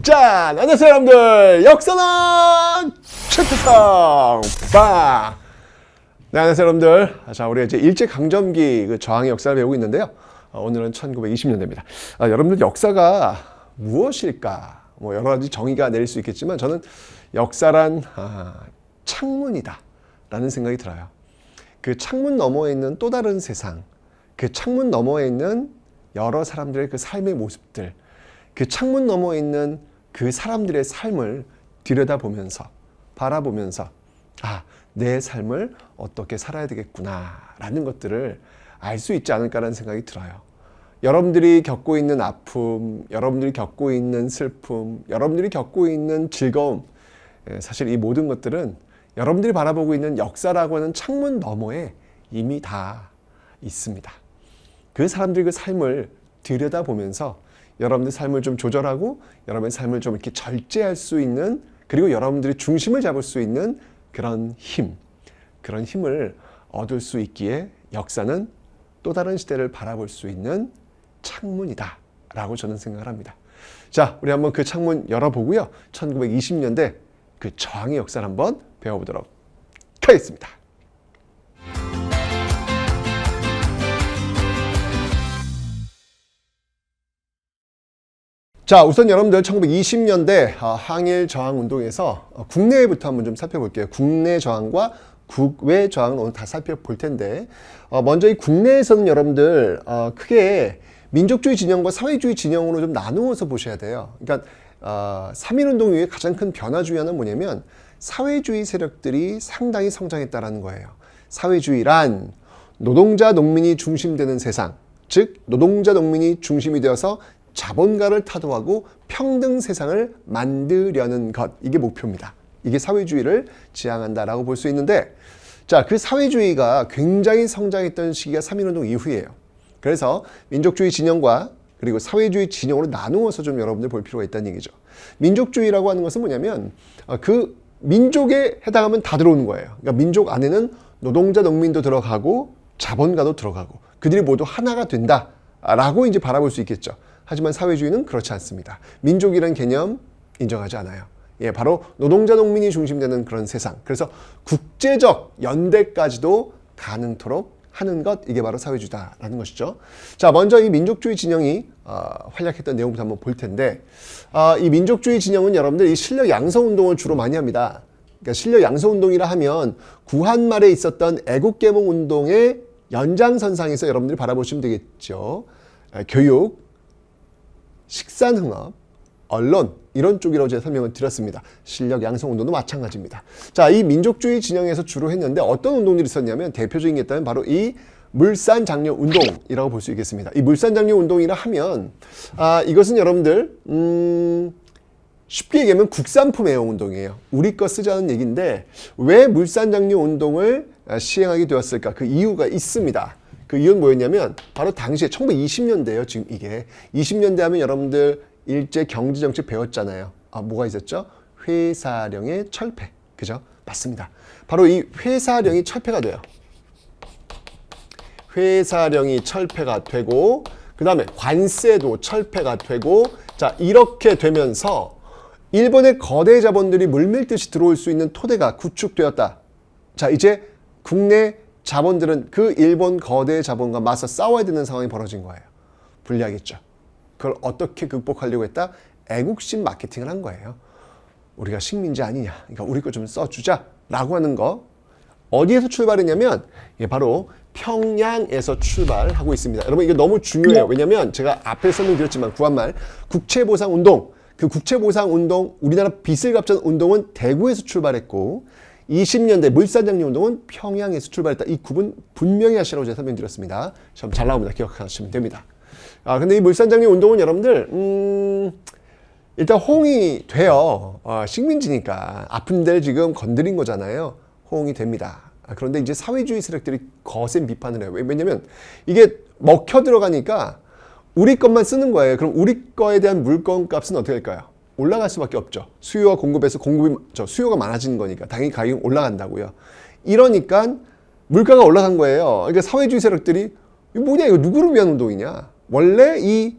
짠! 안녕하세요 여러분들, 역사는 최태성 빵! 네, 안녕하세요 여러분들. 자, 우리가 이제 일제강점기 그 저항의 역사를 배우고 있는데요. 오늘은 1920년대입니다. 여러분들, 역사가 무엇일까? 뭐 여러 가지 정의가 내릴 수 있겠지만 저는 역사란 창문이다 라는 생각이 들어요. 그 창문 너머에 있는 또 다른 세상, 그 창문 너머에 있는 여러 사람들의 그 삶의 모습들, 그 창문 너머에 있는 그 사람들의 삶을 들여다보면서, 바라보면서 내 삶을 어떻게 살아야 되겠구나 라는 것들을 알 수 있지 않을까라는 생각이 들어요. 여러분들이 겪고 있는 아픔, 여러분들이 겪고 있는 슬픔, 여러분들이 겪고 있는 즐거움, 사실 이 모든 것들은 여러분들이 바라보고 있는 역사라고 하는 창문 너머에 이미 다 있습니다. 그 사람들의 그 삶을 들여다보면서 여러분들 삶을 좀 조절하고 여러분의 삶을 좀 이렇게 절제할 수 있는, 그리고 여러분들이 중심을 잡을 수 있는 그런 힘을 얻을 수 있기에 역사는 또 다른 시대를 바라볼 수 있는 창문이다 라고 저는 생각을 합니다. 자, 우리 한번 그 창문 열어보고요, 1920년대 그 저항의 역사를 한번 배워보도록 하겠습니다. 자, 우선 여러분들 1920년대 항일 저항 운동에서 국내부터 한번 좀 살펴볼게요. 국내 저항과 국외 저항을 오늘 다 살펴볼 텐데, 먼저 이 국내에서는 여러분들 크게 민족주의 진영과 사회주의 진영으로 좀 나누어서 보셔야 돼요. 그러니까 3.1운동 이후에 가장 큰 변화 중에 하나는 뭐냐면 사회주의 세력들이 상당히 성장했다라는 거예요. 사회주의란 노동자 농민이 중심되는 세상, 즉 노동자 농민이 중심이 되어서 자본가를 타도하고 평등 세상을 만들려는 것, 이게 목표입니다. 이게 사회주의를 지향한다라고 볼 수 있는데, 자, 그 사회주의가 굉장히 성장했던 시기가 3.1운동 이후예요. 그래서 민족주의 진영과 그리고 사회주의 진영으로 나누어서 좀 여러분들 볼 필요가 있다는 얘기죠. 민족주의라고 하는 것은 뭐냐면 그 민족에 해당하면 다 들어오는 거예요. 그러니까 민족 안에는 노동자 농민도 들어가고 자본가도 들어가고 그들이 모두 하나가 된다라고 이제 바라볼 수 있겠죠. 하지만 사회주의는 그렇지 않습니다. 민족이라는 개념 인정하지 않아요. 바로 노동자 농민이 중심되는 그런 세상. 그래서 국제적 연대까지도 가능토록 하는 것, 이게 바로 사회주의다라는 것이죠. 자, 먼저 이 민족주의 진영이 활약했던 내용부터 한번 볼 텐데, 이 민족주의 진영은 여러분들 이 실력 양성 운동을 주로 많이 합니다. 그러니까 실력 양성 운동이라 하면 구한 말에 있었던 애국개몽 운동의 연장선상에서 여러분들이 바라보시면 되겠죠. 교육, 식산흥업, 언론, 이런 쪽이라고 제가 설명을 드렸습니다. 실력 양성 운동도 마찬가지입니다. 자, 이 민족주의 진영에서 주로 했는데 어떤 운동들이 있었냐면 대표적인 게 있다면 바로 이 물산장려 운동이라고 볼 수 있겠습니다. 이 물산장려 운동이라 하면 이것은 여러분들 쉽게 얘기하면 국산품 애용 운동이에요. 우리 거 쓰자는 얘기인데, 왜 물산장려 운동을 시행하게 되었을까? 그 이유가 있습니다. 그 이유는 뭐였냐면 바로 당시에 1920년대예요. 지금 이게 20년대 하면 여러분들 일제 경제정책 배웠잖아요. 뭐가 있었죠? 회사령의 철폐. 그죠? 맞습니다. 바로 이 회사령이 철폐가 돼요. 회사령이 철폐가 되고, 그 다음에 관세도 철폐가 되고, 자, 이렇게 되면서 일본의 거대 자본들이 물밀듯이 들어올 수 있는 토대가 구축되었다. 자, 이제 국내 자본들은 그 일본 거대 자본과 맞서 싸워야 되는 상황이 벌어진 거예요. 불리하겠죠. 그걸 어떻게 극복하려고 했다? 애국심 마케팅을 한 거예요. 우리가 식민지 아니냐, 그러니까 우리 거 좀 써주자 라고 하는 거. 어디에서 출발했냐면 바로 평양에서 출발하고 있습니다. 여러분, 이게 너무 중요해요. 왜냐면 제가 앞에 설명드렸지만 구한말 국채보상운동, 그 국채보상운동, 우리나라 빚을 갚자는 운동은 대구에서 출발했고, 20년대 물산장려 운동은 평양에서 출발했다. 이 구분 분명히 하시라고 제가 설명드렸습니다. 시험 잘 나옵니다. 기억하시면 됩니다. 근데 이 물산장려 운동은 여러분들 일단 호응이 돼요. 식민지니까 아픈 데를 지금 건드린 거잖아요. 호응이 됩니다. 그런데 이제 사회주의 세력들이 거센 비판을 해요. 왜냐면 이게 먹혀 들어가니까 우리 것만 쓰는 거예요. 그럼 우리 거에 대한 물건 값은 어떻게 될까요? 올라갈 수밖에 없죠. 수요와 공급에서 수요가 많아지는 거니까 당연히 가격이 올라간다고요. 이러니까 물가가 올라간 거예요. 그러니까 사회주의 세력들이 뭐냐, 이거 누구를 위한 운동이냐. 원래 이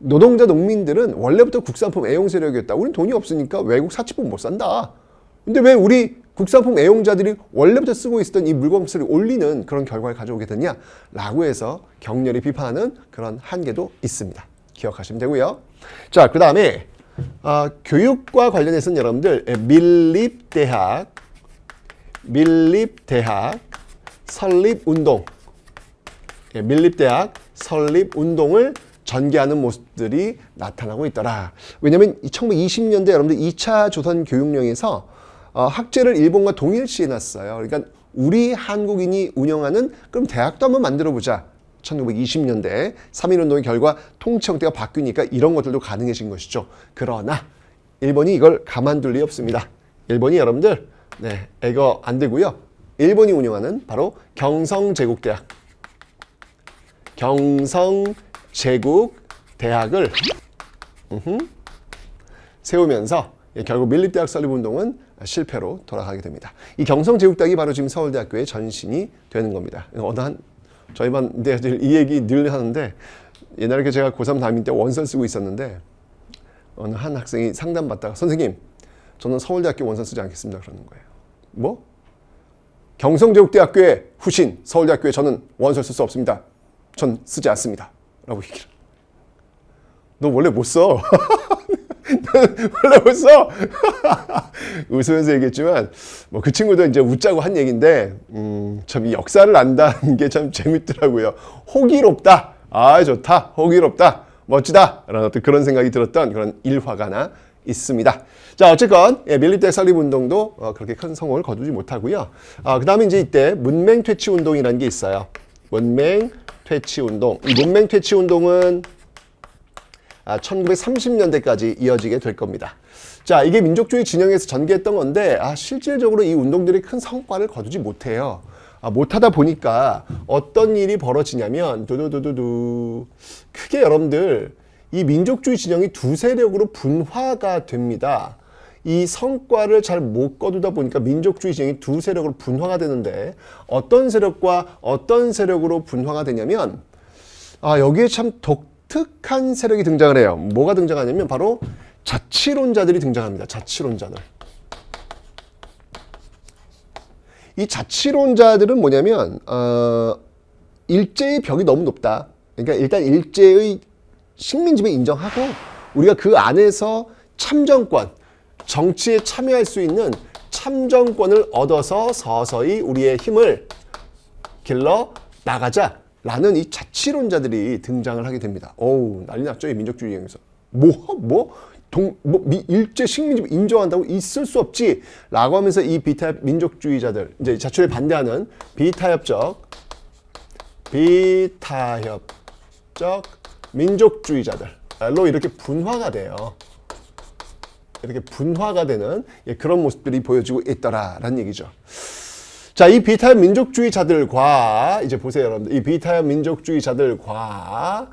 노동자 농민들은 원래부터 국산품 애용 세력이었다. 우린 돈이 없으니까 외국 사치품 못 산다. 근데 왜 우리 국산품 애용자들이 원래부터 쓰고 있었던 이 물건값을 올리는 그런 결과를 가져오게 됐냐? 라고 해서 격렬히 비판하는 그런 한계도 있습니다. 기억하시면 되고요. 자, 그 다음에 교육과 관련해서는 여러분들 밀립대학 설립운동, 밀립대학 설립운동을 전개하는 모습들이 나타나고 있더라. 왜냐하면 1920년대 여러분들 2차 조선 교육령에서 학제를 일본과 동일시해 놨어요. 그러니까 우리 한국인이 운영하는 그럼 대학도 한번 만들어보자. 1920년대 3.1운동의 결과 통치 형태가 바뀌니까 이런 것들도 가능해진 것이죠. 그러나 일본이 이걸 가만둘 리 없습니다. 일본이 여러분들 이거 안 되고요. 일본이 운영하는 바로 경성제국대학을 세우면서 결국 밀립대학 설립운동은 실패로 돌아가게 됩니다. 이 경성제국대학이 바로 지금 서울대학교의 전신이 되는 겁니다. 저희 반 애들 이 얘기 늘 하는데 옛날에 제가 고3 담임 때 원서 쓰고 있었는데 어느 한 학생이 상담받다가 선생님 저는 서울대학교 원서 쓰지 않겠습니다 그러는 거예요. 뭐? 경성제국대학교의 후신 서울대학교에 저는 원서 쓸 수 없습니다. 전 쓰지 않습니다. 라고 얘기를. 너 원래 못 써. 원래 못 써. 웃으면서 얘기했지만 뭐 그 친구도 이제 웃자고 한 얘기인데 참 이 역사를 안다는 게 참 재밌더라고요. 호기롭다. 아 좋다. 호기롭다. 멋지다. 라는 어떤 그런 생각이 들었던 그런 일화가 하나 있습니다. 자 어쨌건 밀립대학 설립운동도 그렇게 큰 성공을 거두지 못하고요. 그 다음에 이제 이때 문맹퇴치운동이라는 게 있어요. 문맹퇴치운동. 이 문맹퇴치운동은 1930년대까지 이어지게 될 겁니다. 자, 이게 민족주의 진영에서 전개했던 건데 실질적으로 이 운동들이 큰 성과를 거두지 못해요. 못하다 보니까 어떤 일이 벌어지냐면 크게 여러분들 이 민족주의 진영이 두 세력으로 분화가 됩니다. 이 성과를 잘 못 거두다 보니까 민족주의 진영이 두 세력으로 분화가 되는데 어떤 세력과 어떤 세력으로 분화가 되냐면 여기에 참 독특한 세력이 등장을 해요. 뭐가 등장하냐면 바로 자치론자들이 등장합니다. 자치론자들. 이 자치론자들은 뭐냐면 일제의 벽이 너무 높다. 그러니까 일단 일제의 식민지배 인정하고 우리가 그 안에서 참정권, 정치에 참여할 수 있는 참정권을 얻어서 서서히 우리의 힘을 길러 나가자라는 이 자치론자들이 등장을 하게 됩니다. 어우, 난리 났죠, 이 민족주의 영에서. 일제 식민지 인정한다고 있을 수 없지 라고 하면서 이 비타협 민족주의자들, 이제 자출에 반대하는 비타협적 민족주의자들로 이렇게 분화가 돼요. 이렇게 분화가 되는 그런 모습들이 보여지고 있더라라는 얘기죠. 자, 이 비타협 민족주의자들과 이제 보세요, 여러분들. 이 비타협 민족주의자들과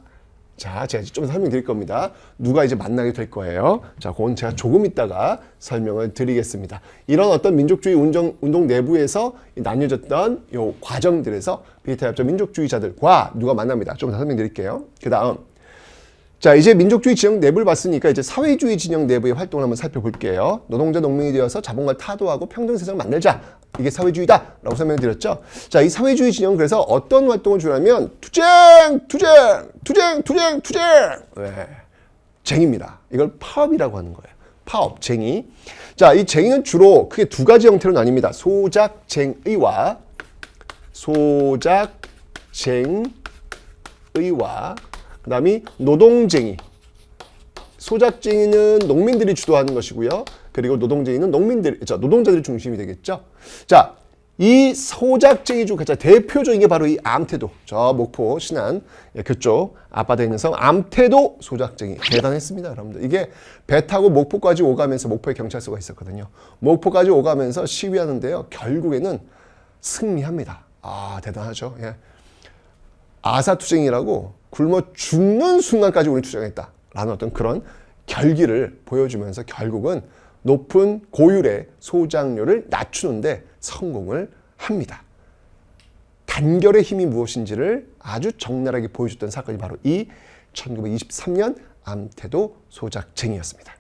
자, 제가 좀 설명드릴 겁니다. 누가 이제 만나게 될 거예요. 자, 그건 제가 조금 있다가 설명을 드리겠습니다. 이런 어떤 민족주의 운동 내부에서 나뉘어졌던 요 과정들에서 비타협적 민족주의자들과 누가 만납니다. 좀 더 설명드릴게요. 그 다음. 자, 이제 민족주의 진영 내부를 봤으니까 이제 사회주의 진영 내부의 활동을 한번 살펴볼게요. 노동자 농민이 되어서 자본가를 타도하고 평등 세상을 만들자. 이게 사회주의다 라고 설명드렸죠. 자, 이 사회주의 진영 그래서 어떤 활동을 주로 하면 투쟁! 네. 쟁입니다. 이걸 파업이라고 하는 거예요. 파업, 쟁의. 자, 이 쟁의는 주로 크게 두 가지 형태로 나뉩니다. 소작쟁의와 그 다음이 노동쟁의. 소작쟁의는 농민들이 주도하는 것이고요. 그리고 노동쟁의는 노동자들이 중심이 되겠죠. 자, 이 소작쟁의 중 가장 대표적인 게 바로 이 암태도. 저 목포, 신안, 그쪽 앞바다에 있는 성 암태도 소작쟁의. 대단했습니다, 여러분들. 이게 배 타고 목포까지 오가면서 목포에 경찰서가 있었거든요. 목포까지 오가면서 시위하는데요. 결국에는 승리합니다. 대단하죠. 예. 아사투쟁이라고 굶어 죽는 순간까지 우리 투쟁했다. 라는 어떤 그런 결기를 보여주면서 결국은 높은 고율의 소작료를 낮추는데 성공을 합니다. 단결의 힘이 무엇인지를 아주 적나라하게 보여줬던 사건이 바로 이 1923년 암태도 소작쟁이였습니다.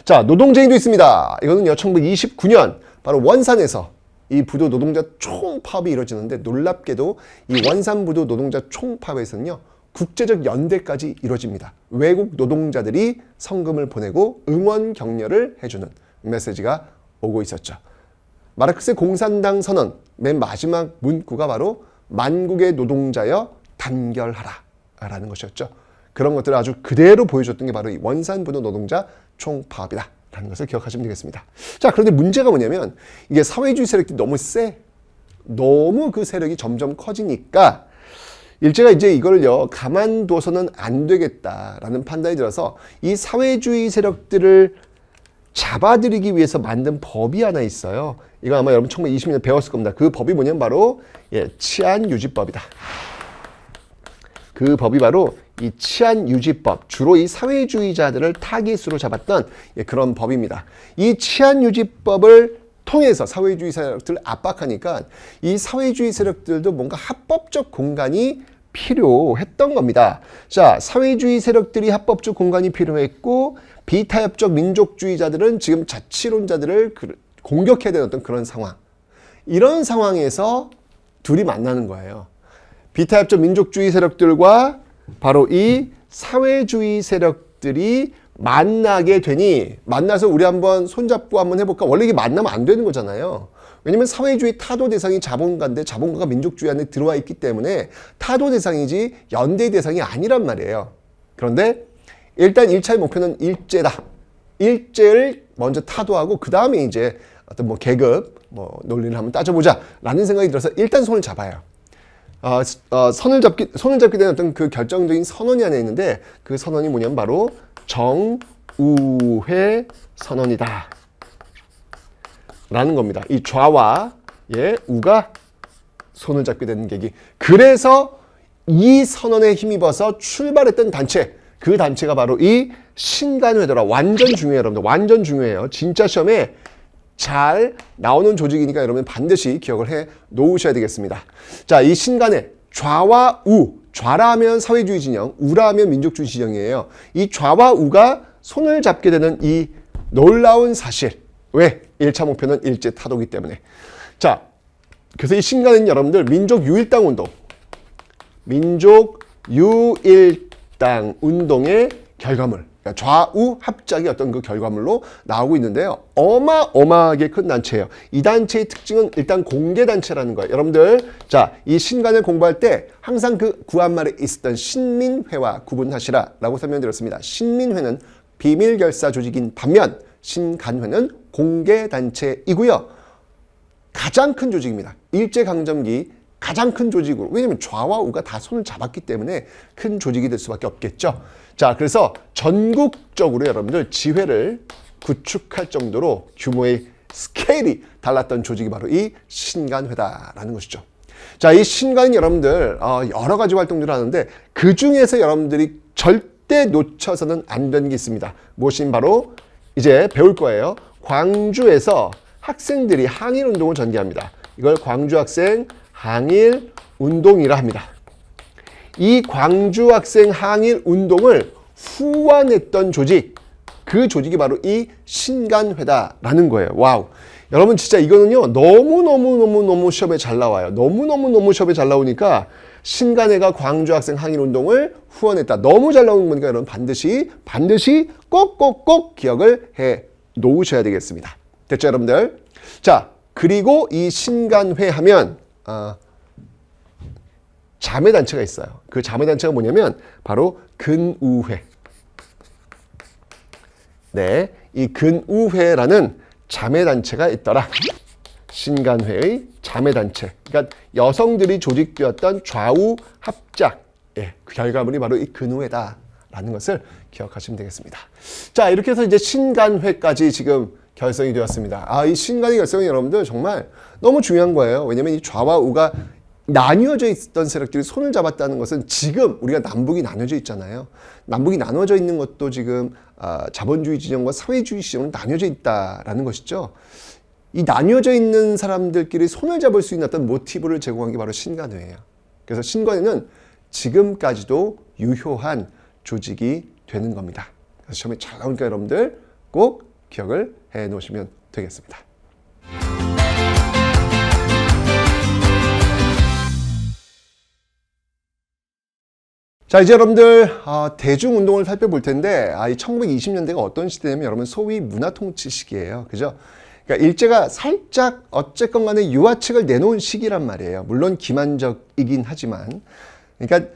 자, 노동쟁이도 있습니다. 이거는요, 1929년 바로 원산에서 이 부도 노동자 총파업이 이루어지는데 놀랍게도 이 원산 부도 노동자 총파업에서는요, 국제적 연대까지 이루어집니다. 외국 노동자들이 성금을 보내고 응원 격려를 해주는 메시지가 오고 있었죠. 마르크스의 공산당 선언 맨 마지막 문구가 바로 만국의 노동자여 단결하라 라는 것이었죠. 그런 것들을 아주 그대로 보여줬던 게 바로 이 원산부도 노동자 총파업이다 라는 것을 기억하시면 되겠습니다. 자, 그런데 문제가 뭐냐면 이게 사회주의 세력들이 너무 너무 그 세력이 점점 커지니까 일제가 이제 이걸요 가만둬서는 안 되겠다라는 판단이 들어서 이 사회주의 세력들을 잡아들이기 위해서 만든 법이 하나 있어요. 이거 아마 여러분 1920년 배웠을 겁니다. 그 법이 뭐냐면 바로 치안유지법이다. 그 법이 바로 이 치안유지법, 주로 이 사회주의자들을 타깃으로 잡았던 그런 법입니다. 이 치안유지법을 통해서 사회주의 세력들을 압박하니까 이 사회주의 세력들도 뭔가 합법적 공간이 필요했던 겁니다. 자, 사회주의 세력들이 합법적 공간이 필요했고 비타협적 민족주의자들은 지금 자치론자들을 공격해야 되는 어떤 그런 상황. 이런 상황에서 둘이 만나는 거예요. 비타협적 민족주의 세력들과 바로 이 사회주의 세력들이 만나게 되니 만나서 우리 한번 손잡고 한번 해볼까? 원래 이게 만나면 안 되는 거잖아요. 왜냐면 사회주의 타도 대상이 자본가인데 자본가가 민족주의 안에 들어와 있기 때문에 타도 대상이지 연대 대상이 아니란 말이에요. 그런데 일단 1차의 목표는 일제다. 일제를 먼저 타도하고 그 다음에 이제 어떤 계급 논리를 한번 따져보자 라는 생각이 들어서 일단 손을 잡아요. 손을 잡게 되는 어떤 그 결정적인 선언이 하나 있는데 그 선언이 뭐냐면 바로 정우회 선언이다 라는 겁니다. 이 좌와 우가 손을 잡게 되는 계기. 그래서 이 선언에 힘입어서 출발했던 단체, 그 단체가 바로 이 신간회더라. 완전 중요해요, 여러분들. 완전 중요해요. 진짜 시험에 잘 나오는 조직이니까 여러분 반드시 기억을 해 놓으셔야 되겠습니다. 자, 이 신간회, 좌와 우, 좌라 하면 사회주의 진영, 우라 하면 민족주의 진영이에요. 이 좌와 우가 손을 잡게 되는 이 놀라운 사실. 왜? 1차 목표는 일제 타도기 때문에. 자, 그래서 이 신간회는 여러분들 민족유일당 운동, 민족유일당 운동의 결과물, 그러니까 좌우 합작의 어떤 그 결과물로 나오고 있는데요. 어마어마하게 큰 단체예요. 이 단체의 특징은 일단 공개단체라는 거예요. 여러분들, 자, 이 신간을 공부할 때 항상 그 구한말에 있었던 신민회와 구분하시라 라고 설명드렸습니다. 신민회는 비밀결사 조직인 반면 신간회는 공개단체이고요. 가장 큰 조직입니다. 일제강점기 가장 큰 조직으로. 왜냐하면 좌와 우가 다 손을 잡았기 때문에 큰 조직이 될 수밖에 없겠죠. 자, 그래서 전국적으로 여러분들 지회를 구축할 정도로 규모의 스케일이 달랐던 조직이 바로 이 신간회다라는 것이죠. 자, 이 신간은 여러분들 여러 가지 활동들을 하는데 그 중에서 여러분들이 절대 놓쳐서는 안 되는 게 있습니다. 무엇인 바로 이제 배울 거예요. 광주에서 학생들이 항일운동을 전개합니다. 이걸 광주학생 항일운동이라 합니다. 이 광주학생 항일운동을 후원했던 조직, 그 조직이 바로 이 신간회다라는 거예요. 와우. 여러분 진짜 이거는요 너무너무 시험에 잘 나와요. 너무너무 시험에 잘 나오니까 신간회가 광주학생 항일운동을 후원했다. 너무 잘 나오는 거니까 여러분 반드시 꼭 기억을 해 놓으셔야 되겠습니다. 됐죠, 여러분들? 자, 그리고 이 신간회 하면 자매단체가 있어요. 그 자매단체가 뭐냐면 바로 근우회. 네, 이 근우회라는 자매단체가 있더라. 신간회의 자매단체. 그러니까 여성들이 조직되었던 좌우 합작. 그 결과물이 바로 이 근우회다라는 것을 기억하시면 되겠습니다. 자, 이렇게 해서 이제 신간회까지 지금 결성이 되었습니다. 이 신간의 결성은 여러분들 정말 너무 중요한 거예요. 왜냐하면 이 좌와 우가 나뉘어져 있던 세력들이 손을 잡았다는 것은 지금 우리가 남북이 나눠져 있잖아요. 남북이 나눠져 있는 것도 지금 자본주의 진영과 사회주의 진영은 나뉘어져 있다라는 것이죠. 이 나뉘어져 있는 사람들끼리 손을 잡을 수 있는 어떤 모티브를 제공한 게 바로 신간회예요. 그래서 신간회는 지금까지도 유효한 조직이 되는 겁니다. 그래서 시험에 잘 나오니까 여러분들 꼭 기억을 해 놓으시면 되겠습니다. 자, 이제 여러분들 대중운동을 살펴볼 텐데 이 1920년대가 어떤 시대냐면 여러분 소위 문화통치 시기예요. 그죠? 그러니까 일제가 살짝 어쨌건 간에 유화책을 내놓은 시기란 말이에요. 물론 기만적이긴 하지만. 그러니까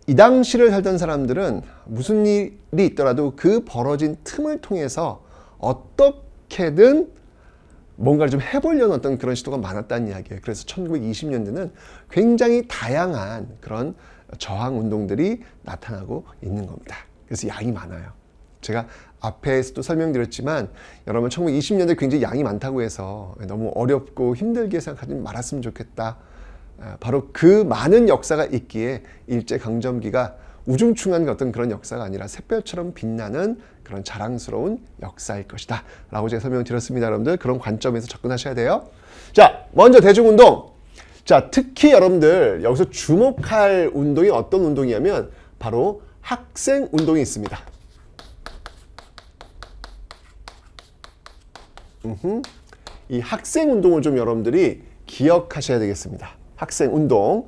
이 당시를 살던 사람들은 무슨 일이 있더라도 그 벌어진 틈을 통해서 어떻게든 뭔가를 좀 해보려는 어떤 그런 시도가 많았다는 이야기예요. 그래서 1920년대는 굉장히 다양한 그런 저항 운동들이 나타나고 있는 겁니다. 그래서 양이 많아요. 제가 앞에서도 설명드렸지만 여러분 1920년대 굉장히 양이 많다고 해서 너무 어렵고 힘들게 생각하지 말았으면 좋겠다. 바로 그 많은 역사가 있기에 일제강점기가 우중충한 어떤 그런 역사가 아니라 샛별처럼 빛나는 그런 자랑스러운 역사일 것이다 라고 제가 설명드렸습니다. 여러분들 그런 관점에서 접근하셔야 돼요. 자, 먼저 대중운동. 자, 특히 여러분들 여기서 주목할 운동이 어떤 운동이냐면 바로 학생 운동이 있습니다. 이 학생 운동을 좀 여러분들이 기억하셔야 되겠습니다. 학생 운동.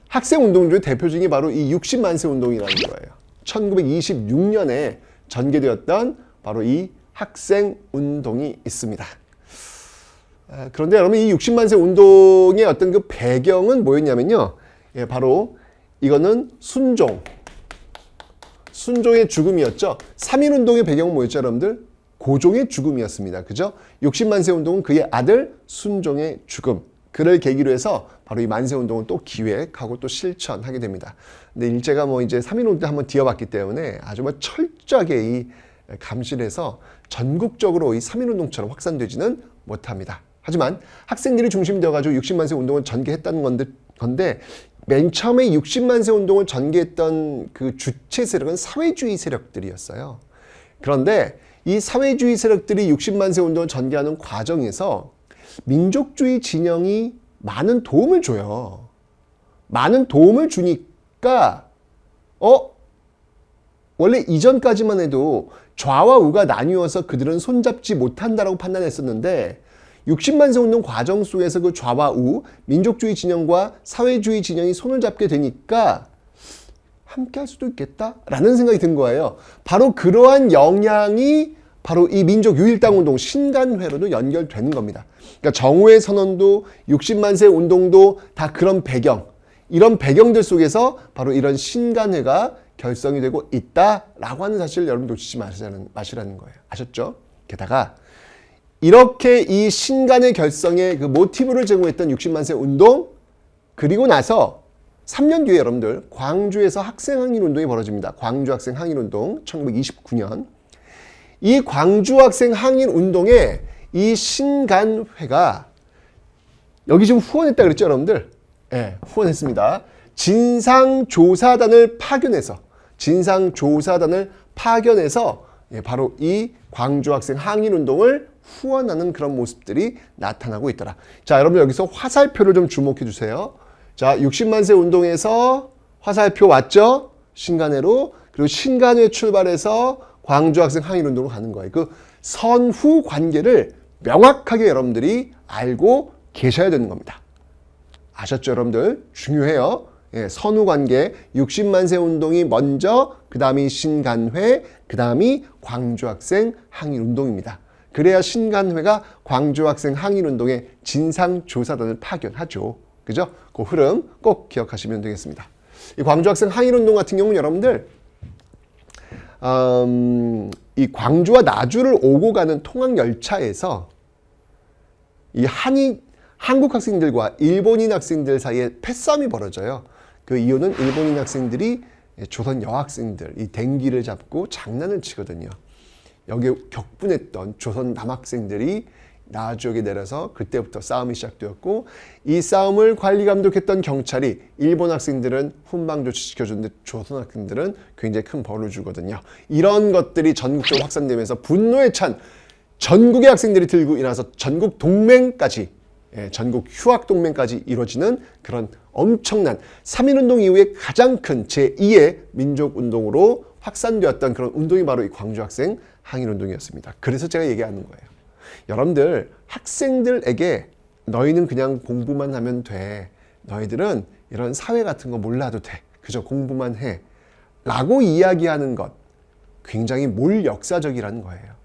학생 운동 중에 대표적인 게 바로 이 60만세 운동이라는 거예요. 1926년에 전개되었던 바로 이 학생 운동이 있습니다. 그런데 여러분 이 60만세 운동의 어떤 그 배경은 뭐였냐면요. 바로 이거는 순종의 죽음이었죠. 3.1운동의 배경은 뭐였죠, 여러분들? 고종의 죽음이었습니다. 그죠? 60만세 운동은 그의 아들 순종의 죽음. 그를 계기로 해서 바로 이 만세 운동을 또 기획하고 또 실천하게 됩니다. 근데 일제가 뭐 이제 3.1운동 때 한번 뒤어봤기 때문에 아주 뭐 철저하게 이 감시해서 전국적으로 이 3.1운동처럼 확산되지는 못합니다. 하지만 학생들이 중심이 되어가지고 60만세 운동을 전개했다는 건데 맨 처음에 60만세 운동을 전개했던 그 주체 세력은 사회주의 세력들이었어요. 그런데 이 사회주의 세력들이 60만세 운동을 전개하는 과정에서 민족주의 진영이 많은 도움을 줘요. 많은 도움을 주니까 원래 이전까지만 해도 좌와 우가 나뉘어서 그들은 손잡지 못한다라고 판단했었는데 60만세 운동 과정 속에서 그 좌와 우, 민족주의 진영과 사회주의 진영이 손을 잡게 되니까 함께 할 수도 있겠다라는 생각이 든 거예요. 바로 그러한 영향이 바로 이 민족유일당 운동, 신간회로도 연결되는 겁니다. 그러니까 정오의 선언도 60만세 운동도 다 그런 배경, 이런 배경들 속에서 바로 이런 신간회가 결성이 되고 있다라고 하는 사실을 여러분 놓치지 마시라는 거예요. 아셨죠? 게다가 이렇게 이 신간의 결성의 그 모티브를 제공했던 60만세 운동, 그리고 나서 3년 뒤에 여러분들 광주에서 학생항일 운동이 벌어집니다. 광주 학생 항일 운동 1929년. 이 광주 학생 항일 운동에 이 신간회가 여기 지금 후원했다 그랬죠, 여러분들? 네, 후원했습니다. 진상조사단을 파견해서 바로 이 광주 학생 항일 운동을 후원하는 그런 모습들이 나타나고 있더라. 자, 여러분 여기서 화살표를 좀 주목해 주세요. 자, 60만세 운동에서 화살표 왔죠? 신간회로. 그리고 신간회 출발해서 광주 학생 항일 운동으로 가는 거예요. 그 선후 관계를 명확하게 여러분들이 알고 계셔야 되는 겁니다. 아셨죠, 여러분들? 중요해요. 예, 선후 관계. 60만세 운동이 먼저, 그 다음이 신간회, 그 다음이 광주 학생 항일 운동입니다. 그래야 신간회가 광주 학생 항일 운동에 진상조사단을 파견하죠. 그죠? 그 흐름 꼭 기억하시면 되겠습니다. 이 광주 학생 항일 운동 같은 경우는 여러분들 이 광주와 나주를 오고 가는 통학 열차에서 이 한국 학생들과 일본인 학생들 사이에 패싸움이 벌어져요. 그 이유는 일본인 학생들이 조선 여학생들 이 댕기를 잡고 장난을 치거든요. 여기에 격분했던 조선 남학생들이 나주역에 내려서 그때부터 싸움이 시작되었고, 이 싸움을 관리 감독했던 경찰이 일본 학생들은 훈방 조치시켜주는데 조선 학생들은 굉장히 큰 벌을 주거든요. 이런 것들이 전국적으로 확산되면서 분노에 찬 전국의 학생들이 들고 일어나서 전국 동맹까지 전국 휴학동맹까지 이루어지는 그런 엄청난 3.1운동 이후에 가장 큰 제2의 민족운동으로 확산되었던 그런 운동이 바로 이 광주학생 항일운동이었습니다. 그래서 제가 얘기하는 거예요. 여러분들 학생들에게 너희는 그냥 공부만 하면 돼. 너희들은 이런 사회 같은 거 몰라도 돼. 그저 공부만 해. 라고 이야기하는 것 굉장히 몰역사적이라는 거예요.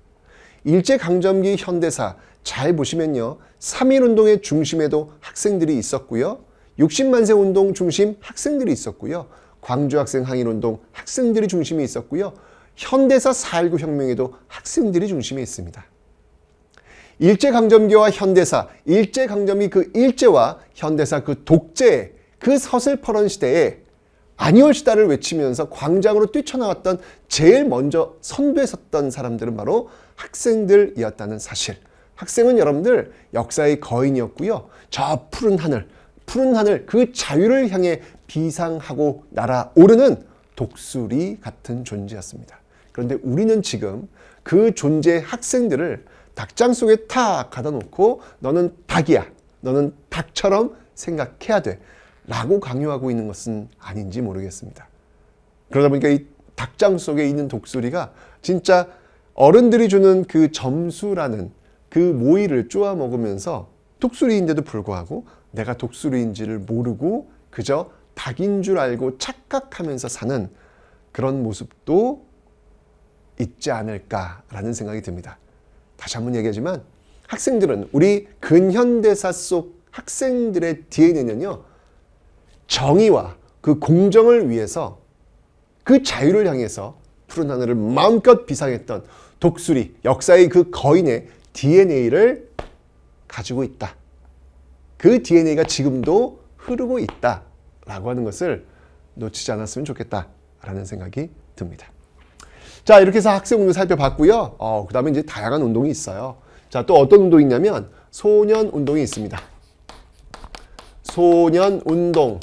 일제강점기 현대사 잘 보시면요. 3.1운동의 중심에도 학생들이 있었고요. 60만세 운동 중심 학생들이 있었고요. 광주학생 항일운동 학생들이 중심이 있었고요. 현대사 4.19 혁명에도 학생들이 중심에 있습니다. 일제강점기와 현대사, 일제강점기 그 일제와 현대사 그 독재, 그 서슬퍼런 시대에 아니올시다를 외치면서 광장으로 뛰쳐나왔던 제일 먼저 선두에 섰던 사람들은 바로 학생들이었다는 사실. 학생은 여러분들 역사의 거인이었고요. 저 푸른 하늘 그 자유를 향해 비상하고 날아오르는 독수리 같은 존재였습니다. 그런데 우리는 지금 그 존재의 학생들을 닭장 속에 탁 가다 놓고 너는 닭이야. 너는 닭처럼 생각해야 돼. 라고 강요하고 있는 것은 아닌지 모르겠습니다. 그러다 보니까 이 닭장 속에 있는 독수리가 진짜 어른들이 주는 그 점수라는 그 모이를 쪼아 먹으면서 독수리인데도 불구하고 내가 독수리인지를 모르고 그저 닭인 줄 알고 착각하면서 사는 그런 모습도 있지 않을까라는 생각이 듭니다. 다시 한번 얘기하지만 학생들은 우리 근현대사 속 학생들의 DNA는요. 정의와 그 공정을 위해서 그 자유를 향해서 푸른 하늘을 마음껏 비상했던 독수리, 역사의 그 거인의 DNA를 가지고 있다. 그 DNA가 지금도 흐르고 있다라고 하는 것을 놓치지 않았으면 좋겠다라는 생각이 듭니다. 자, 이렇게 해서 학생운동 살펴봤고요. 그 다음에 이제 다양한 운동이 있어요. 자, 또 어떤 운동이 있냐면 소년운동이 있습니다. 소년운동.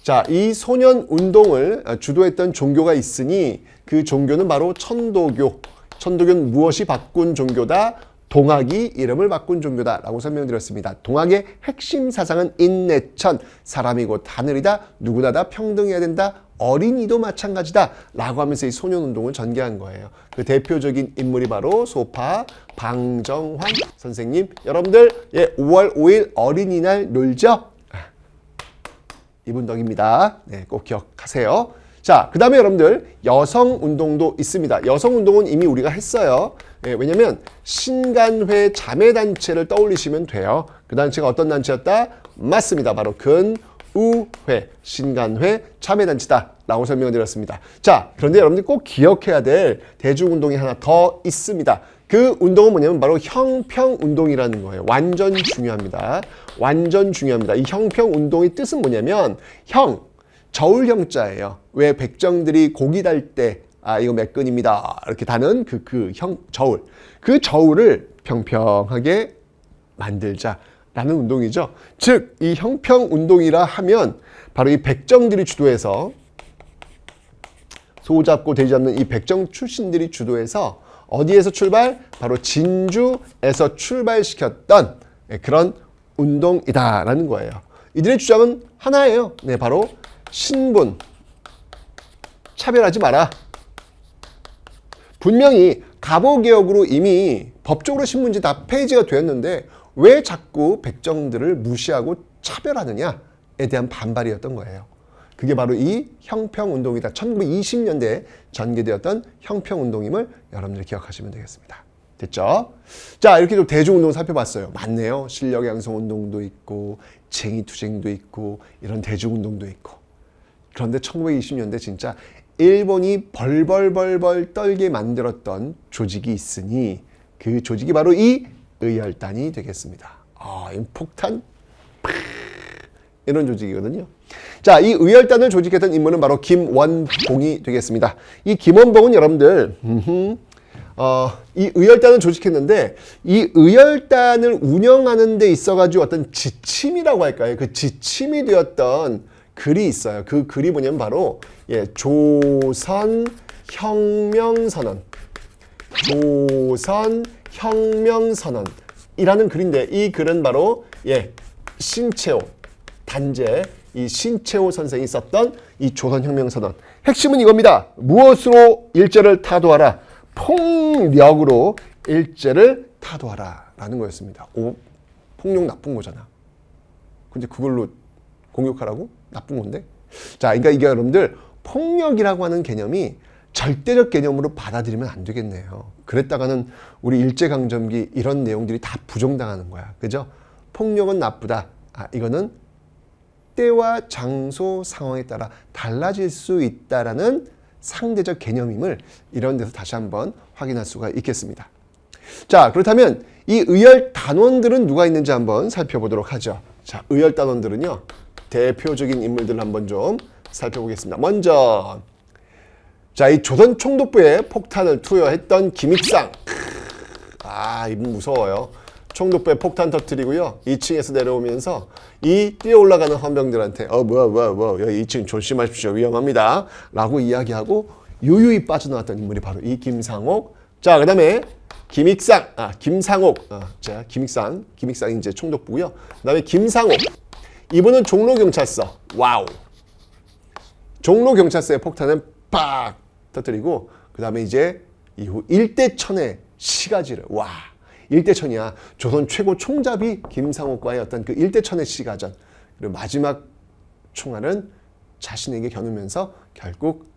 자, 이 소년운동을 주도했던 종교가 있으니 그 종교는 바로 천도교. 천도교는 무엇이 바꾼 종교다? 동학이 이름을 바꾼 종교다라고 설명드렸습니다. 동학의 핵심 사상은 인내천, 사람이 곧 하늘이다, 누구나 다 평등해야 된다, 어린이도 마찬가지다 라고 하면서 이 소년운동을 전개한 거예요. 그 대표적인 인물이 바로 소파 방정환 선생님. 여러분들 5월 5일 어린이날 놀죠? 이분 덕입니다. 네, 꼭 기억하세요. 자, 그 다음에 여러분들 여성운동도 있습니다. 여성운동은 이미 우리가 했어요. 왜냐면 신간회 자매단체를 떠올리시면 돼요. 그 단체가 어떤 단체였다? 맞습니다. 바로 근우회, 신간회 자매단체다 라고 설명을 드렸습니다. 자, 그런데 여러분들 꼭 기억해야 될 대중운동이 하나 더 있습니다. 그 운동은 뭐냐면 바로 형평운동이라는 거예요. 완전 중요합니다. 완전 중요합니다. 이 형평운동의 뜻은 뭐냐면 저울 형자예요. 왜 백정들이 고기 달 때 이거 몇 근입니다. 이렇게 다는 저울. 그 저울을 평평하게 만들자라는 운동이죠. 즉, 이 형평운동이라 하면 바로 이 백정들이 주도해서 소잡고 돼지 잡는 이 백정 출신들이 주도해서 어디에서 출발? 바로 진주에서 출발시켰던 그런 운동이다라는 거예요. 이들의 주장은 하나예요. 네, 바로 신분, 차별하지 마라. 분명히 갑오개혁으로 이미 법적으로 신분제 다 폐지가 되었는데 왜 자꾸 백정들을 무시하고 차별하느냐에 대한 반발이었던 거예요. 그게 바로 이 형평운동이다. 1920년대에 전개되었던 형평운동임을 여러분들이 기억하시면 되겠습니다. 됐죠? 자, 이렇게 좀 대중운동 살펴봤어요. 많네요. 실력양성운동도 있고 쟁의투쟁도 있고 이런 대중운동도 있고. 그런데 1920년대 진짜 일본이 벌벌벌벌 떨게 만들었던 조직이 있으니 그 조직이 바로 이 의열단이 되겠습니다. 이 폭탄 이런 조직이거든요. 자, 이 의열단을 조직했던 인물은 바로 김원봉이 되겠습니다. 이 김원봉은 여러분들 이 의열단을 조직했는데 이 의열단을 운영하는 데 있어가지고 어떤 지침이라고 할까요? 그 지침이 되었던 글이 있어요. 그 글이 뭐냐면 바로 조선혁명선언. 조선혁명선언. 이라는 글인데 이 글은 바로 신채호 단재 이 신채호 선생이 썼던 이 조선혁명선언. 핵심은 이겁니다. 무엇으로 일제를 타도하라? 폭력으로 일제를 타도하라 라는 거였습니다. 폭력 나쁜 거잖아. 근데 그걸로 공격하라고? 나쁜 건데? 자, 그러니까 이게 여러분들 폭력이라고 하는 개념이 절대적 개념으로 받아들이면 안 되겠네요. 그랬다가는 우리 일제강점기 이런 내용들이 다 부정당하는 거야. 그죠? 폭력은 나쁘다. 이거는 때와 장소 상황에 따라 달라질 수 있다라는 상대적 개념임을 이런 데서 다시 한번 확인할 수가 있겠습니다. 자, 그렇다면 이 의열 단원들은 누가 있는지 한번 살펴보도록 하죠. 자, 의열 단원들은요. 대표적인 인물들 한번 좀 살펴보겠습니다. 먼저 자, 이 조선 총독부에 폭탄을 투여했던 김익상. 이분 무서워요. 총독부에 폭탄 터뜨리고요. 2층에서 내려오면서 이 뛰어 올라가는 헌병들한테 여기 2층 조심하십시오. 위험합니다. 라고 이야기하고 유유히 빠져나왔던 인물이 바로 이 김상옥. 자, 그 다음에 김익상, 김상옥. 자, 김익상이 이제 총독부고요. 그 다음에 김상옥. 이분은 종로경찰서. 와우. 종로경찰서의 폭탄은 팍 터뜨리고 그 다음에 이제 이후 일대천의 시가지를 일대천이야. 조선 최고 총잡이 김상옥과의 어떤 그 일대천의 시가전 그리고 마지막 총알은 자신에게 겨누면서 결국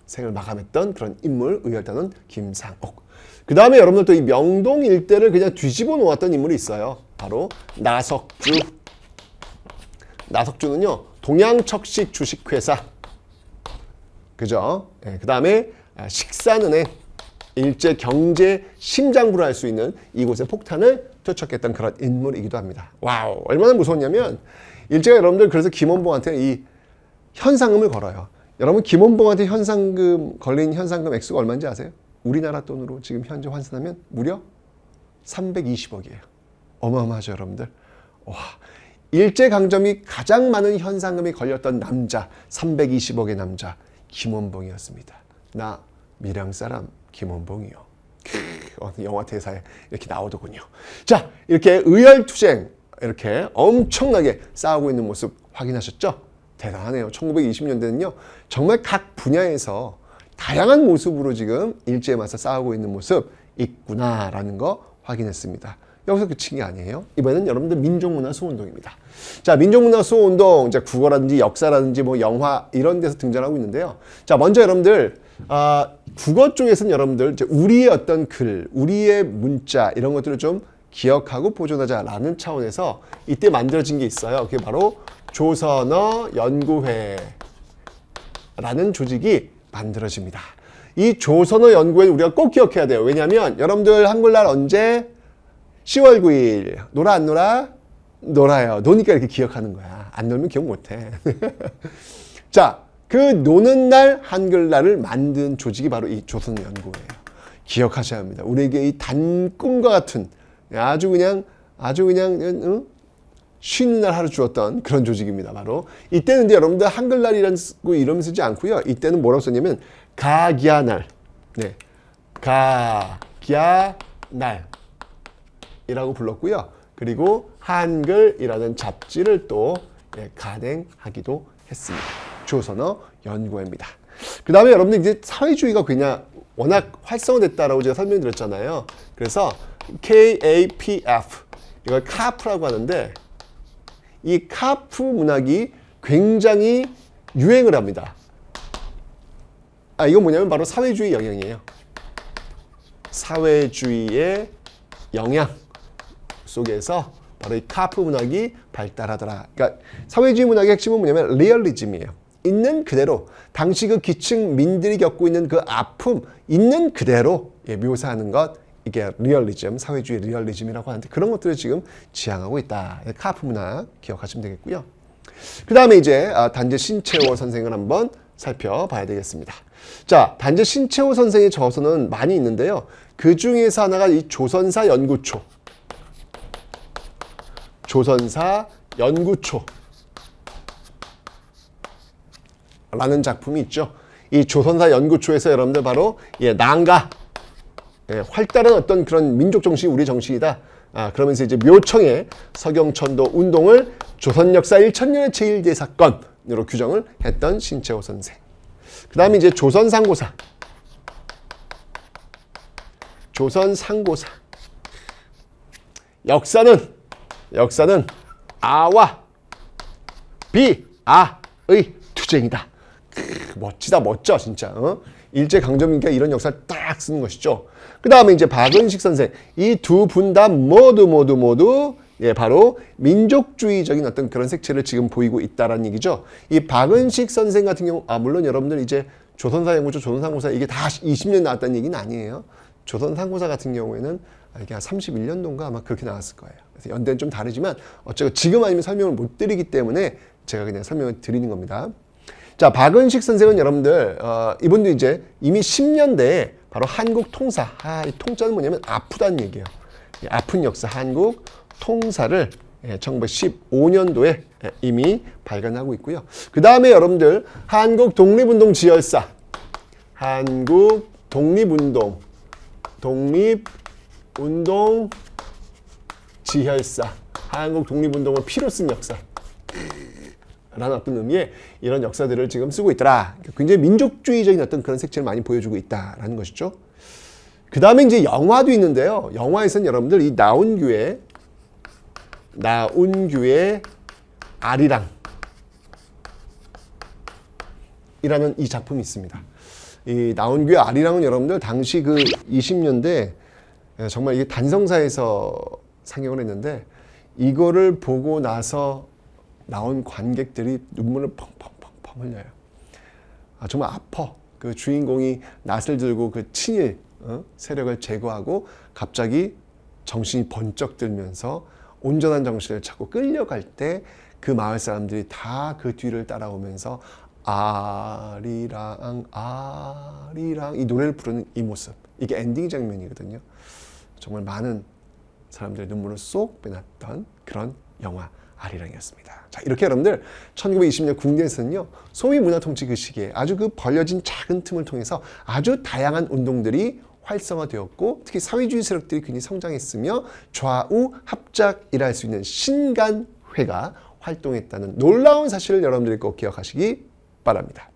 생을 마감했던 그런 인물 의열단은 김상옥. 그 다음에 여러분들 또 이 명동 일대를 그냥 뒤집어 놓았던 인물이 있어요. 바로 나석주. 나석주는요 동양척식 주식회사 그죠? 그 다음에 식산은행 일제 경제 심장부를 할 수 있는 이곳에 폭탄을 투척했던 그런 인물이기도 합니다. 와우, 얼마나 무서웠냐면 일제가 여러분들 그래서 김원봉한테 이 현상금을 걸어요. 여러분 김원봉한테 현상금 걸린 현상금 액수가 얼마인지 아세요? 우리나라 돈으로 지금 현재 환산하면 무려 320억이에요. 어마어마하죠, 여러분들. 와, 일제강점기 가장 많은 현상금이 걸렸던 남자, 320억의 남자 김원봉이었습니다. 나 밀양 사람 김원봉이요. 영화 대사에 이렇게 나오더군요. 자, 이렇게 의열투쟁 이렇게 엄청나게 싸우고 있는 모습 확인하셨죠? 대단하네요. 1920년대는요. 정말 각 분야에서 다양한 모습으로 지금 일제에 맞서 싸우고 있는 모습 있구나라는 거 확인했습니다. 여기서 그친 게 아니에요. 이번에는 여러분들 민족문화 수호운동입니다. 자, 민족문화 수호운동, 이제 국어라든지 역사라든지 뭐 영화 이런 데서 등장하고 있는데요. 자, 먼저 여러분들 국어 쪽에서는 여러분들 이제 우리의 어떤 글, 우리의 문자 이런 것들을 좀 기억하고 보존하자라는 차원에서 이때 만들어진 게 있어요. 그게 바로 조선어 연구회라는 조직이 만들어집니다. 이 조선어 연구회는 우리가 꼭 기억해야 돼요. 왜냐하면 여러분들 한글날 언제 10월 9일 놀아 안 놀아? 놀아요. 노니까 이렇게 기억하는 거야. 안 놀면 기억 못해. 자, 그 노는 날 한글날을 만든 조직이 바로 이 조선연구회예요. 기억하셔야 합니다. 우리에게 이 단꿈과 같은 아주 그냥 쉬는 날 하루 주었던 그런 조직입니다. 바로 이때는 이제 여러분들 한글날이라는 이름 쓰지 않고요. 이때는 뭐라고 썼냐면 가기야날, 가기야날. 이라고 불렀고요. 그리고 한글이라는 잡지를 또 간행하기도 했습니다. 조선어 연구회입니다. 그 다음에 여러분들 이제 사회주의가 그냥 워낙 활성화됐다라고 제가 설명드렸잖아요. 그래서 KAPF 이걸 카프라고 하는데 이 카프 문학이 굉장히 유행을 합니다. 이건 뭐냐면 바로 사회주의 영향이에요. 사회주의의 영향 속에서 바로 이 카프 문학이 발달하더라. 그러니까 사회주의 문학의 핵심은 뭐냐면 리얼리즘이에요. 있는 그대로 당시 그 기층민들이 겪고 있는 그 아픔 있는 그대로 묘사하는 것 이게 리얼리즘, 사회주의 리얼리즘이라고 하는데 그런 것들을 지금 지향하고 있다. 카프 문학 기억하시면 되겠고요. 그 다음에 이제 단재 신채호 선생을 한번 살펴봐야 되겠습니다. 자, 단재 신채호 선생의 저서는 많이 있는데요. 그 중에서 하나가 이 조선사 연구초. 조선사 연구초 라는 작품이 있죠. 이 조선사 연구초에서 여러분들 바로 난가 활달한 어떤 그런 민족 정신이 우리 정신이다. 그러면서 이제 묘청의 서경천도 운동을 조선 역사 1000년의 제1대 사건으로 규정을 했던 신채호 선생. 그 다음에 이제 조선상고사. 조선상고사. 역사는 아와 비아의 투쟁이다. 멋지다, 멋져, 진짜. 일제강점기가 이런 역사를 딱 쓰는 것이죠. 그 다음에 이제 박은식 선생. 이 두 분 다 모두 바로 민족주의적인 어떤 그런 색채를 지금 보이고 있다라는 얘기죠. 이 박은식 선생 같은 경우, 물론 여러분들 이제 조선사연구조, 조선상고사 이게 다 20년 나왔다는 얘기는 아니에요. 조선상고사 같은 경우에는 이게 한 31년도인가 아마 그렇게 나왔을 거예요. 그래서 연대는 좀 다르지만 어쩌고 지금 아니면 설명을 못 드리기 때문에 제가 그냥 설명을 드리는 겁니다. 자, 박은식 선생은 여러분들 이분도 이제 이미 10년대에 바로 한국 통사, 이 통자는 뭐냐면 아프다는 얘기예요. 아픈 역사 한국 통사를 1915년도에 이미 발간하고 있고요. 그 다음에 여러분들 한국 독립운동 지열사, 한국 독립운동 지혈사, 한국 독립운동을 피로 쓴 역사 라는 어떤 의미의 이런 역사들을 지금 쓰고 있더라. 굉장히 민족주의적인 어떤 그런 색채를 많이 보여주고 있다라는 것이죠. 그 다음에 이제 영화도 있는데요. 영화에서는 여러분들 이 나운규의 아리랑 이라는 이 작품이 있습니다. 이 나운규의 아리랑은 여러분들 당시 그 20년대 정말 이게 단성사에서 상영을 했는데 이거를 보고 나서 나온 관객들이 눈물을 펑펑펑펑 흘려요. 정말 아파. 그 주인공이 낫을 들고 그 친일 세력을 제거하고 갑자기 정신이 번쩍 들면서 온전한 정신을 찾고 끌려갈 때 그 마을 사람들이 다 그 뒤를 따라오면서 아리랑 이 노래를 부르는 이 모습, 이게 엔딩 장면이거든요. 정말 많은 사람들의 눈물을 쏙 빼놨던 그런 영화 아리랑이었습니다. 자, 이렇게 여러분들 1920년 국내에서는요, 소위 문화통치 그 시기에 아주 그 벌려진 작은 틈을 통해서 아주 다양한 운동들이 활성화되었고, 특히 사회주의 세력들이 굉장히 성장했으며 좌우 합작이라 할 수 있는 신간회가 활동했다는 놀라운 사실을 여러분들이 꼭 기억하시기 바랍니다.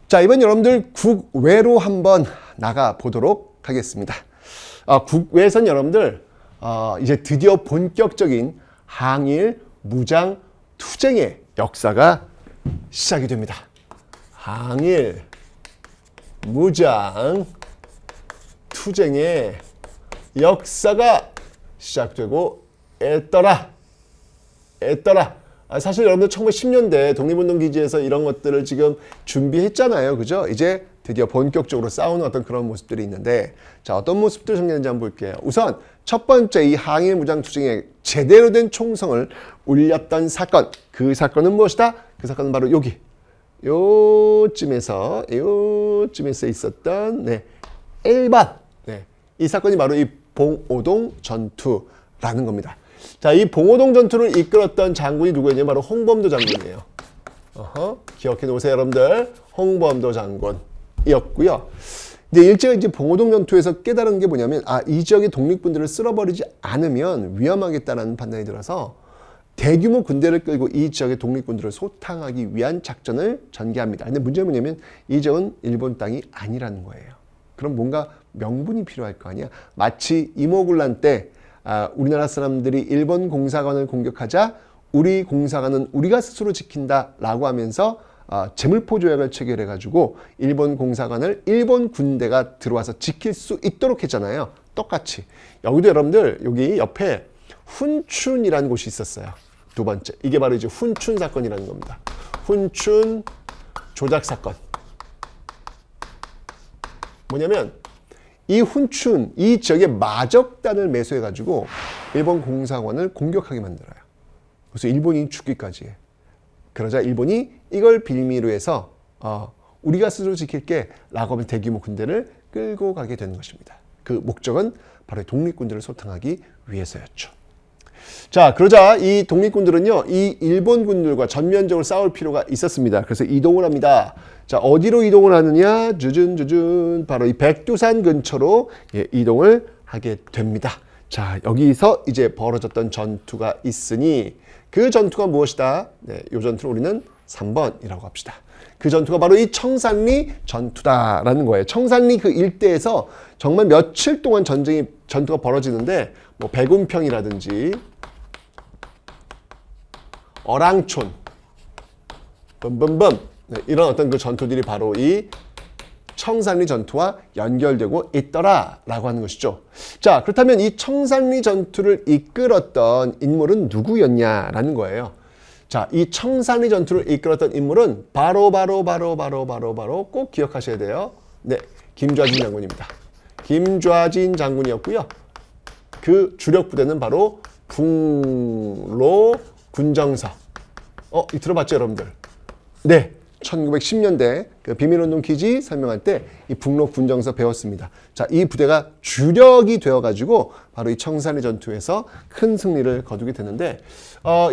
자, 이번 여러분들 국외로 한번 나가 보도록 하겠습니다. 국외에선 여러분들 이제 드디어 본격적인 항일 무장 투쟁의 역사가 시작이 됩니다. 항일 무장 투쟁의 역사가 시작되고 있더라. 사실 여러분들 1910년대 독립운동기지에서 이런 것들을 지금 준비했잖아요. 그죠? 이제 드디어 본격적으로 싸우는 어떤 그런 모습들이 있는데, 자, 어떤 모습들 정리했는지 한번 볼게요. 우선 첫 번째 이 항일 무장 투쟁에 제대로 된 총성을 울렸던 사건. 그 사건은 무엇이다? 그 사건은 바로 여기. 요쯤에서 있었던 1번. 이 사건이 바로 이 봉오동 전투라는 겁니다. 자, 이 봉오동 전투를 이끌었던 장군이 누구였냐면 바로 홍범도 장군이에요. 기억해 놓으세요, 여러분들. 홍범도 장군이었고요. 근데 일제가 이제 봉오동 전투에서 깨달은 게 뭐냐면, 이 지역의 독립군들을 쓸어버리지 않으면 위험하겠다는 판단이 들어서 대규모 군대를 끌고 이 지역의 독립군들을 소탕하기 위한 작전을 전개합니다. 근데 문제는 뭐냐면 이 지역은 일본 땅이 아니라는 거예요. 그럼 뭔가 명분이 필요할 거 아니야. 마치 이모군란 때 우리나라 사람들이 일본 공사관을 공격하자 우리 공사관은 우리가 스스로 지킨다라고 하면서 제물포 조약을 체결해가지고 일본 공사관을 일본 군대가 들어와서 지킬 수 있도록 했잖아요. 똑같이 여기도 여러분들 여기 옆에 훈춘이라는 곳이 있었어요. 두 번째, 이게 바로 이제 훈춘 사건이라는 겁니다. 훈춘 조작 사건. 뭐냐면 이 훈춘, 이 지역에 마적단을 매수해가지고 일본 공사관을 공격하게 만들어요. 그래서 일본이 죽기까지 해. 그러자 일본이 이걸 빌미로 해서 우리가 스스로 지킬게 라고 하면 대규모 군대를 끌고 가게 되는 것입니다. 그 목적은 바로 독립군들을 소탕하기 위해서였죠. 자, 그러자 이 독립군들은요, 이 일본군들과 전면적으로 싸울 필요가 있었습니다. 그래서 이동을 합니다. 자, 어디로 이동을 하느냐? 주준, 바로 이 백두산 근처로 이동을 하게 됩니다. 자, 여기서 이제 벌어졌던 전투가 있으니 그 전투가 무엇이다? 네, 이 전투를 우리는 3번이라고 합시다. 그 전투가 바로 이 청산리 전투다라는 거예요. 청산리 그 일대에서 정말 며칠 동안 전투가 벌어지는데 뭐 백운평이라든지 어랑촌, 뿜뿜뿜 네, 이런 어떤 그 전투들이 바로 이 청산리 전투와 연결되고 있더라라고 하는 것이죠. 자, 그렇다면 이 청산리 전투를 이끌었던 인물은 누구였냐라는 거예요. 자, 이 청산리 전투를 이끌었던 인물은 바로 꼭 기억하셔야 돼요. 네, 김좌진 장군입니다. 김좌진 장군이었고요. 그 주력 부대는 바로 북로 군정서. 이 들어봤죠, 여러분들? 네. 1910년대 그 비밀운동 기지 설명할 때 이 북로 군정서 배웠습니다. 자, 이 부대가 주력이 되어가지고 바로 이 청산리 전투에서 큰 승리를 거두게 되는데,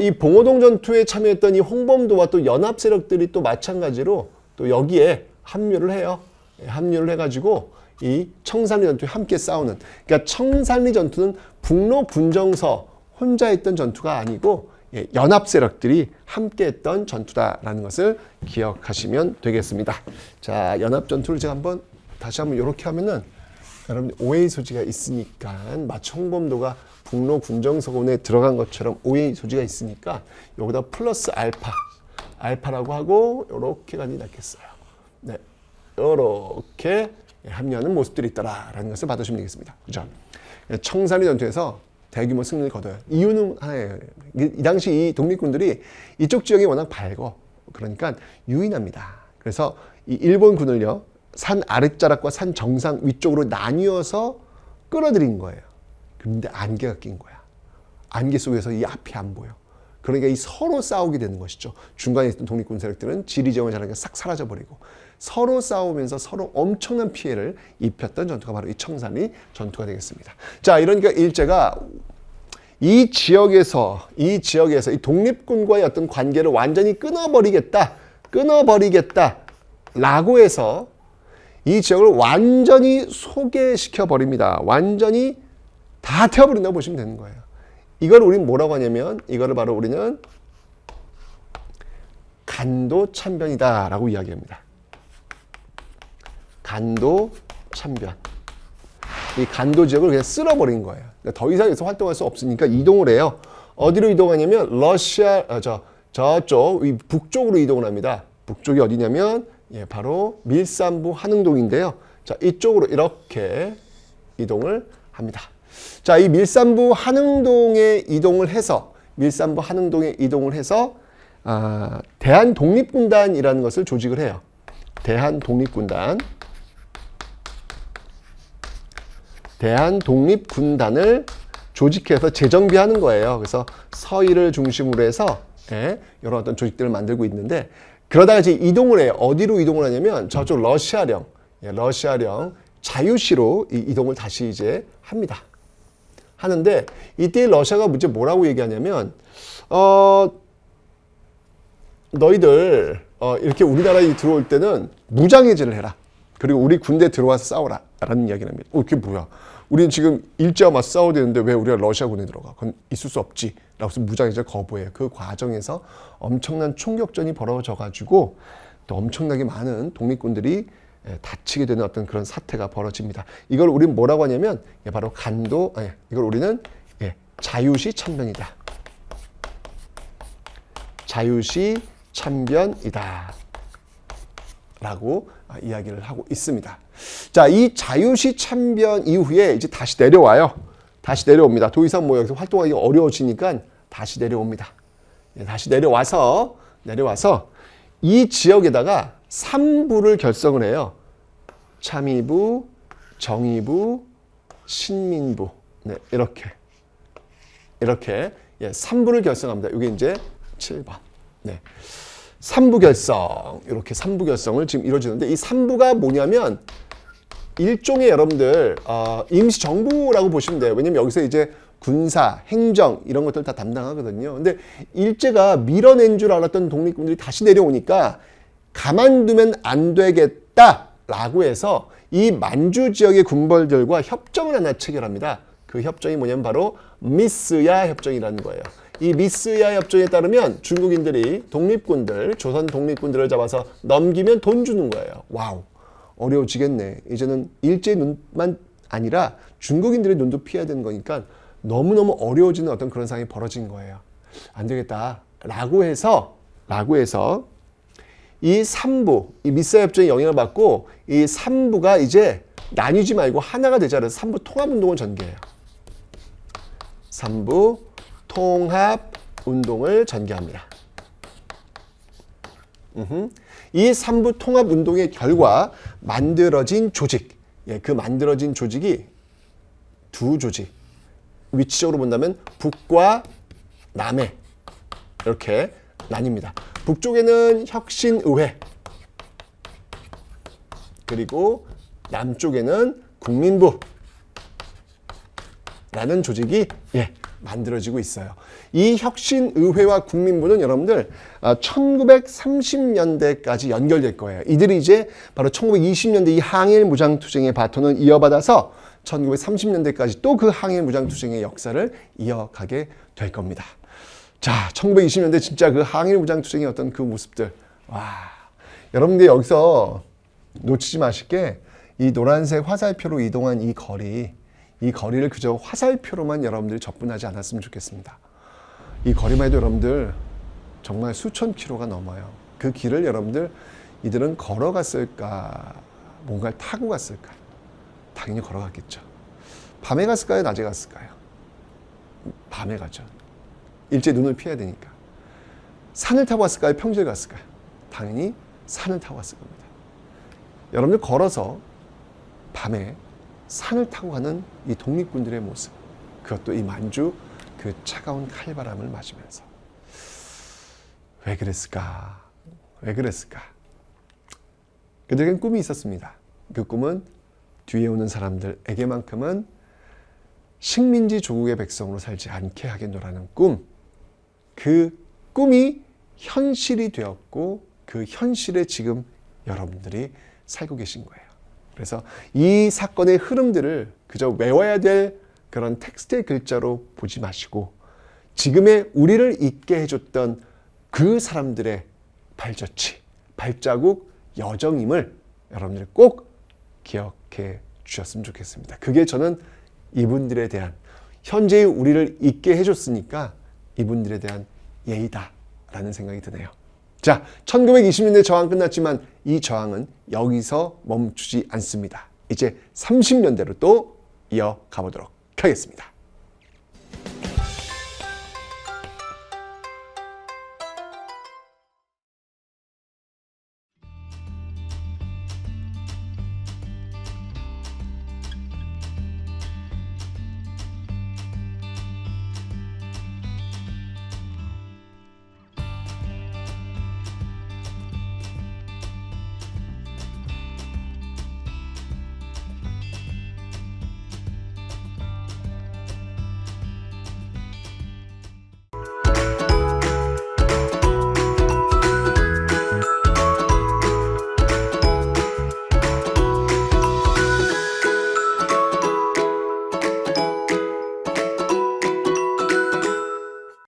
이 봉오동 전투에 참여했던 이 홍범도와 또 연합 세력들이 또 마찬가지로 또 여기에 합류를 해요. 합류를 해가지고 이 청산리 전투에 함께 싸우는. 그러니까 청산리 전투는 북로 군정서 혼자 했던 전투가 아니고 연합 세력들이 함께했던 전투다라는 것을 기억하시면 되겠습니다. 자, 연합 전투를 제가 다시 한번 이렇게 하면은 여러분 오해의 소지가 있으니까 마치 홍범도가 북로 군정서원에 들어간 것처럼 오해의 소지가 있으니까 여기다 플러스 알파라고 하고 이렇게 가지 낫겠어요. 네, 이렇게 합류하는 모습들이 있더라라는 것을 받으시면 되겠습니다. 그죠? 청산리 전투에서 대규모 승리를 거둬요. 이유는 하나예요. 이 당시 이 독립군들이 이쪽 지역이 워낙 밝고 그러니까 유인합니다. 그래서 이 일본군을요, 산 아랫자락과 산 정상 위쪽으로 나뉘어서 끌어들인 거예요. 그런데 안개가 낀 거야. 안개 속에서 이 앞이 안 보여. 그러니까 이 서로 싸우게 되는 것이죠. 중간에 있던 독립군 세력들은 지리정을 잘하니까 싹 사라져버리고 서로 싸우면서 서로 엄청난 피해를 입혔던 전투가 바로 이 청산리 전투가 되겠습니다. 자, 이러니까 일제가 이 지역에서 이 독립군과의 어떤 관계를 완전히 끊어버리겠다라고 해서 이 지역을 완전히 소개시켜 버립니다. 완전히 다 태워버린다고 보시면 되는 거예요. 이걸 우리는 뭐라고 하냐면 이거를 바로 우리는 간도 참변이다라고 이야기합니다. 간도 참변. 이 간도 지역을 그냥 쓸어버린 거예요. 그러니까 더 이상 여기서 활동할 수 없으니까 이동을 해요. 어디로 이동하냐면 저쪽 이 북쪽으로 이동을 합니다. 북쪽이 어디냐면 바로 밀산부 한흥동인데요. 자, 이쪽으로 이렇게 이동을 합니다. 자, 이 밀산부 한흥동에 이동을 해서 대한독립군단이라는 것을 조직을 해요. 대한독립군단을 조직해서 재정비하는 거예요. 그래서 서희를 중심으로 해서 이런 어떤 조직들을 만들고 있는데, 그러다가 이제 이동을 해요. 어디로 이동을 하냐면 저쪽 러시아령 자유시로 이동을 다시 이제 합니다. 하는데 이때 러시아가 이제 뭐라고 얘기하냐면 너희들 이렇게 우리나라에 들어올 때는 무장해제를 해라. 그리고 우리 군대 들어와서 싸워라 라는 이야기를 합니다. 그게 뭐야? 우리는 지금 일제와 맞서 싸워야 되는데 왜 우리가 러시아군에 들어가? 그건 있을 수 없지. 라고 해서 무장해제를 거부해요. 그 과정에서 엄청난 총격전이 벌어져가지고 또 엄청나게 많은 독립군들이 다치게 되는 어떤 그런 사태가 벌어집니다. 이걸 우리는 뭐라고 하냐면 바로 이걸 우리는 자유시 참변이다. 자유시 참변이다. 라고 이야기를 하고 있습니다. 자, 이 자유시 참변 이후에 이제 다시 내려와요. 다시 내려옵니다. 더 이상 여기서 활동하기 어려워지니까 다시 내려옵니다. 다시 내려와서 이 지역에다가 3부를 결성을 해요. 참의부, 정의부, 신민부. 네, 이렇게 3부를 결성합니다. 이게 이제 7번. 네. 3부 결성, 이렇게 3부 결성을 지금 이루어지는데, 이 3부가 뭐냐면 일종의 여러분들 임시정부라고 보시면 돼요. 왜냐면 여기서 이제 군사, 행정 이런 것들 다 담당하거든요. 근데 일제가 밀어낸 줄 알았던 독립군들이 다시 내려오니까 가만두면 안 되겠다라고 해서 이 만주 지역의 군벌들과 협정을 하나 체결합니다. 그 협정이 뭐냐면 바로 미스야 협정이라는 거예요. 이 미스야 협정에 따르면 중국인들이 독립군들, 조선 독립군들을 잡아서 넘기면 돈 주는 거예요. 와우, 어려워지겠네. 이제는 일제 눈만 아니라 중국인들의 눈도 피해야 되는 거니까 너무너무 어려워지는 어떤 그런 상황이 벌어진 거예요. 안 되겠다. 라고 해서 이 3부, 이 미스야 협정의 영향을 받고 이 3부가 이제 나뉘지 말고 하나가 되자 그래서 3부 통합운동을 전개해요. 3부 통합운동을 전개합니다. 이 3부 통합운동의 결과 만들어진 조직, 그 만들어진 조직이 두 조직, 위치적으로 본다면 북과 남에 이렇게 나뉩니다. 북쪽에는 혁신의회, 그리고 남쪽에는 국민부라는 조직이 만들어지고 있어요. 이 혁신의회와 국민부는 여러분들 1930년대까지 연결될 거예요. 이들이 이제 바로 1920년대 이 항일 무장투쟁의 바톤을 이어받아서 1930년대까지 또 그 항일 무장투쟁의 역사를 이어가게 될 겁니다. 자, 1920년대 진짜 그 항일 무장투쟁의 어떤 그 모습들. 와, 여러분들 여기서 놓치지 마실 게 이 노란색 화살표로 이동한 이 거리를 그저 화살표로만 여러분들이 접근하지 않았으면 좋겠습니다. 이 거리만 해도 여러분들 정말 수천 킬로가 넘어요. 그 길을 여러분들 이들은 걸어갔을까? 뭔가를 타고 갔을까? 당연히 걸어갔겠죠. 밤에 갔을까요? 낮에 갔을까요? 밤에 가죠. 일제 눈을 피해야 되니까. 산을 타고 갔을까요? 평지를 갔을까요? 당연히 산을 타고 갔을 겁니다. 여러분들 걸어서 밤에 산을 타고 가는 이 독립군들의 모습, 그것도 이 만주 그 차가운 칼바람을 맞으면서 왜 그랬을까? 왜 그랬을까? 그들에겐 꿈이 있었습니다. 그 꿈은 뒤에 오는 사람들에게만큼은 식민지 조국의 백성으로 살지 않게 하겠노라는 꿈. 그 꿈이 현실이 되었고 그 현실에 지금 여러분들이 살고 계신 거예요. 그래서 이 사건의 흐름들을 그저 외워야 될 그런 텍스트의 글자로 보지 마시고 지금의 우리를 있게 해줬던 그 사람들의 발자취, 발자국, 여정임을 여러분들이 꼭 기억해 주셨으면 좋겠습니다. 그게 저는 이분들에 대한 현재의 우리를 있게 해줬으니까 이분들에 대한 예의다라는 생각이 드네요. 자, 1920년대 저항 끝났지만 이 저항은 여기서 멈추지 않습니다. 이제 30년대로 또 이어가 보도록 하겠습니다.